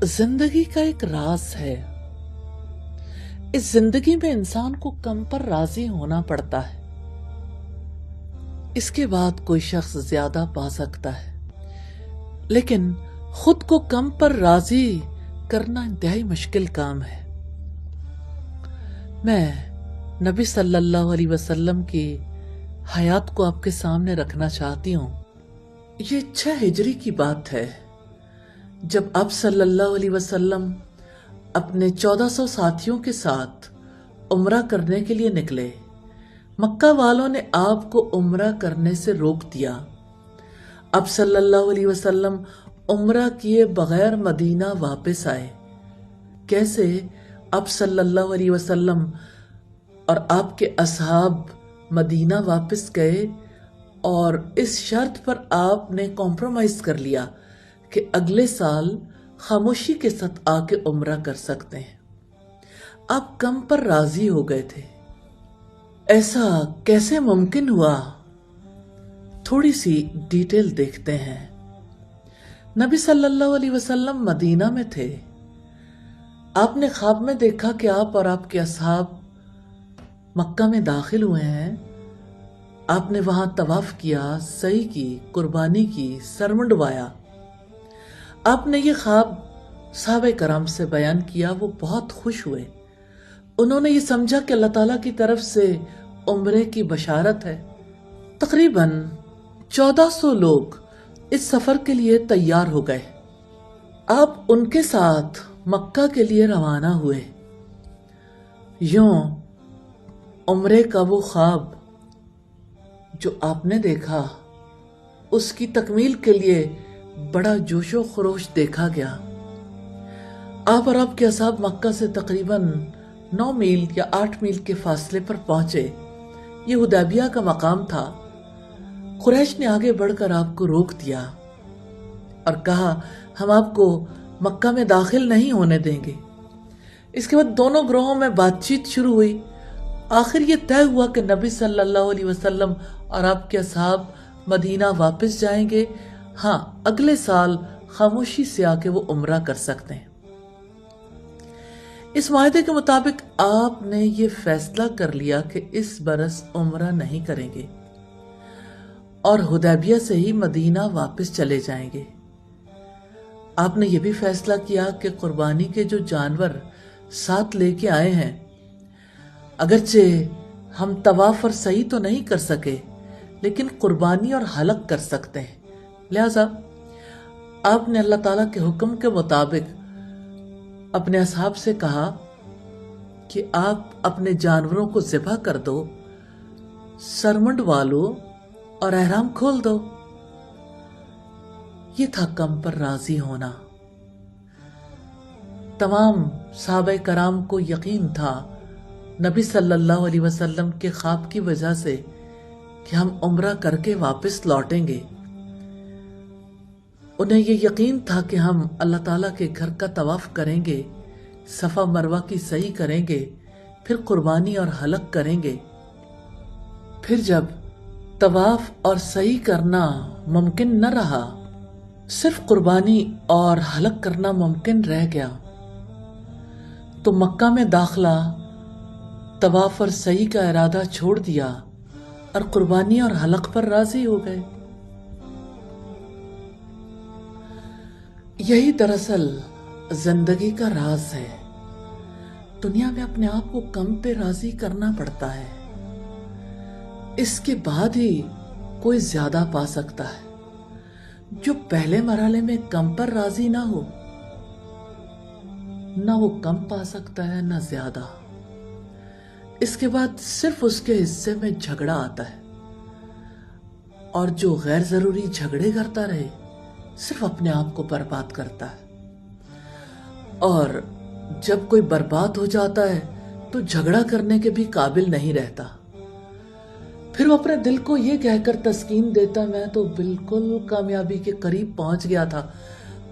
जिंदगी का एक राज है। इस जिंदगी में इंसान को कम पर राजी होना पड़ता है। इसके बाद कोई शख्स ज्यादा पा सकता है, लेकिन खुद को कम पर राजी करना इंतहाई मुश्किल काम है। मैं नबी सल्लल्लाहु अलैहि वसल्लम की हयात को आपके सामने रखना चाहती हूँ। ये 6 हिजरी की बात है, जब आप सल्लल्लाहु अलैहि वसल्लम अपने 1400 साथियों के साथ उम्रा करने के लिए निकले। मक्का वालों ने आपको उम्रा करने से रोक दिया। आप सल्लल्लाहु अलैहि वसल्लम उम्रा किए बगैर मदीना वापस आए। कैसे? आप सल्लल्लाहु अलैहि वसल्लम और आपके असहाब मदीना वापस गए और इस शर्त पर आपने कॉम्प्रोमाइज कर लिया कि अगले साल खामोशी के साथ आके उम्रा कर सकते हैं। आप कम पर राजी हो गए थे। ऐसा कैसे मुमकिन हुआ? थोड़ी सी डिटेल देखते हैं। नबी सल्लल्लाहु अलैहि वसल्लम मदीना में थे। आपने ख्वाब में देखा कि आप और आपके असहाब मक्का में दाखिल हुए हैं। आपने वहां तवाफ किया, सही की, कुर्बानी की, सर मुंडवाया। आपने ये ख्वाब सहाबे कराम से बयान किया। वो बहुत खुश हुए। उन्होंने ये समझा कि अल्लाह ताला की तरफ से उम्रे की बशारत है। तकरीबन 1400 लोग इस सफर के लिए तैयार हो गए। आप उनके साथ मक्का के लिए रवाना हुए। यूं उम्रे का वो ख्वाब जो आपने देखा, उसकी तकमील के लिए बड़ा जोशो खरोश देखा गया। आप और आपके असहाब मक्का से तकरीबन 9 मील या 8 मील के फासले पर पहुंचे। ये हुदैबिया का मकाम था। कुरैश ने आगे बढ़कर आपको रोक दिया और कहा, हम आपको मक्का में दाखिल नहीं होने देंगे। इसके बाद दोनों ग्रोहों में बातचीत शुरू हुई। आखिर ये तय हुआ कि नबी सल्लल्लाहु अलैहि वसल्लम और आपके असहाब मदीना वापस जाएंगे। हाँ, अगले साल खामोशी से आके वो उम्रा कर सकते हैं। इस वायदे के मुताबिक आपने ये फैसला कर लिया कि इस बरस उम्रा नहीं करेंगे और हुदैबिया से ही मदीना वापस चले जाएंगे। आपने ये भी फैसला किया कि कुर्बानी के जो जानवर साथ लेके आए हैं, अगरचे हम तवाफ और सही तो नहीं कर सके, लेकिन कुर्बानी और हलक कर सकते हैं। लिहाजा आपने अल्लाह ताला के हुक्म के मुताबिक अपने असहाब से कहा कि आप अपने जानवरों को ज़िबा कर दो, सरमुंड वालो और एहराम खोल दो। ये था कम पर राजी होना। तमाम सहाबे कराम को यकीन था नबी सल्लल्लाहु अलैहि वसल्लम के ख्वाब की वजह से कि हम उम्रा करके वापस लौटेंगे। उन्हें ये यकीन था कि हम अल्लाह ताला के घर का तवाफ करेंगे, सफ़ा मरवा की सही करेंगे, फिर कुर्बानी और हलक करेंगे। फिर जब तवाफ और सही करना मुमकिन न रहा, सिर्फ कुर्बानी और हलक करना मुमकिन रह गया, तो मक्का में दाखिला, तवाफ और सही का इरादा छोड़ दिया और कुर्बानी और हलक पर राजी हो गए। यही दरअसल जिंदगी का राज है। दुनिया में अपने आप को कम पे राजी करना पड़ता है। इसके बाद ही कोई ज्यादा पा सकता है। जो पहले मरहले में कम पर राजी ना हो, ना वो कम पा सकता है ना ज्यादा। इसके बाद सिर्फ उसके हिस्से में झगड़ा आता है, और जो गैर जरूरी झगड़े करता रहे सिर्फ अपने आप को बर्बाद करता है। और जब कोई बर्बाद हो जाता है तो झगड़ा करने के भी काबिल नहीं रहता। फिर वो अपने दिल को ये कहकर तस्कीन देता, मैं तो बिल्कुल कामयाबी के करीब पहुंच गया था,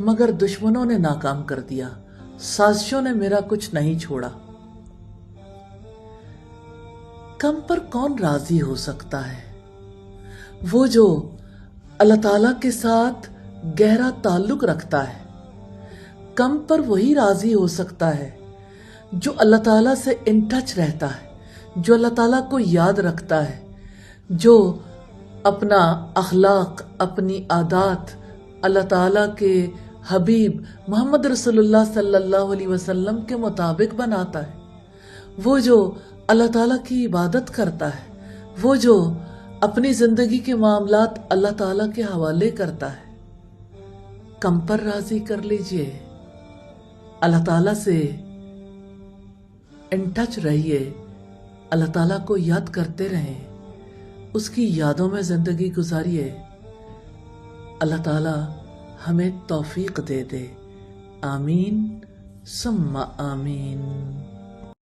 मगर दुश्मनों ने नाकाम कर दिया, साजिशों ने मेरा कुछ नहीं छोड़ा। कम पर कौन राजी हो सकता है? वो जो अल्लाह ताला के साथ गहरा ताल्लुक रखता है, کم پر وہی راضی ہو سکتا ہے جو اللہ تعالیٰ سے ان ٹچ رہتا ہے، جو اللہ تعالیٰ کو یاد رکھتا ہے، جو اپنا اخلاق، اپنی عادات اللہ تعالیٰ کے حبیب محمد رسول اللہ صلی اللہ علیہ وسلم کے مطابق بناتا ہے، وہ جو اللہ تعالیٰ کی عبادت کرتا ہے، وہ جو اپنی زندگی کے معاملات اللہ تعالیٰ کے حوالے کرتا ہے۔ کم پر راضی کر لیجئے، اللہ تعالیٰ سے ان ٹچ رہیے، اللہ تعالیٰ کو یاد کرتے رہیں، اس کی یادوں میں زندگی گزاریے۔ اللہ تعالیٰ ہمیں توفیق دے دے، آمین ثم آمین۔